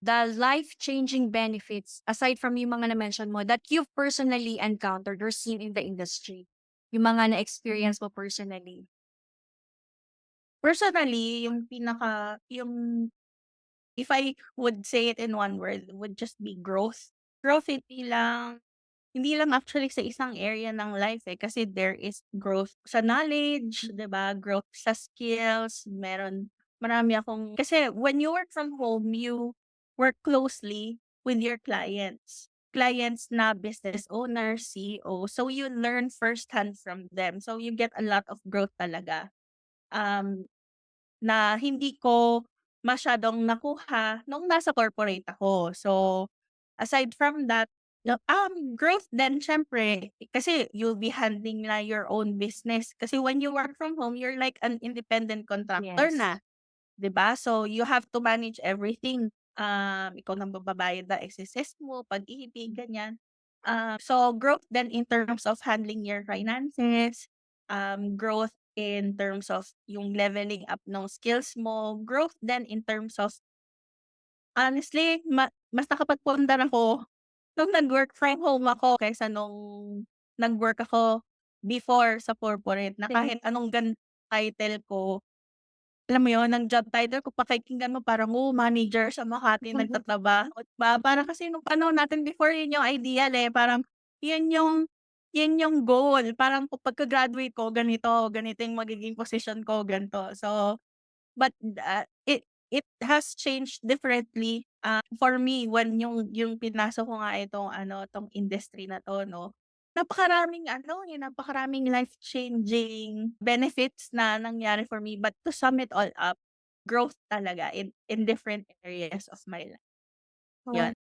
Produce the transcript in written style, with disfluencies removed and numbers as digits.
the life-changing benefits aside from yung mga na-mention mo that you've personally encountered or seen in the industry? Yung mga na-experience mo personally? Personally, yung if I would say it in one word, would just be growth. Growth hindi lang actually sa isang area ng life, eh, kasi there is growth sa knowledge, 'di ba, growth sa skills, marami akong kasi when you work from home, you work closely with your clients. Clients na business owners, CEO, so you learn firsthand from them. So you get a lot of growth talaga. Um na hindi ko masyadong nakuha nung nasa corporate ako. So, aside from that, growth din siyempre kasi you'll be handling na your own business. Kasi when you work from home, you're like an independent contractor Yes. na, 'di ba? So, you have to manage everything. Ikaw nang magbabayad ng SSS mo, pag-ibig, ganyan. So growth then in terms of handling your finances, growth in terms of yung leveling up ng skills mo, growth then in terms of honestly mas nakapagpundar ako nung nag-work from home ako kaysa nung nag-work ako before sa corporate na kahit anong title ko, alam mo yun, ng job title kung pakikinggan mo parang, manager sa Makati nagtatrabaho, 'di ba? Parang kasi nung panahon natin before yun yung ideal, eh, parang yun yung yun yung goal. Parang kung pagka-graduate ko ganito, ganito yung magiging posisyon ko, ganito. So, but, it has changed differently, for me when yung pinasok ko nga itong ano, 'tong industry na 'to 'no, napakaraming life-changing benefits na nangyari for me, but to sum it all up, growth talaga in different areas of my life, Oh, 'yun.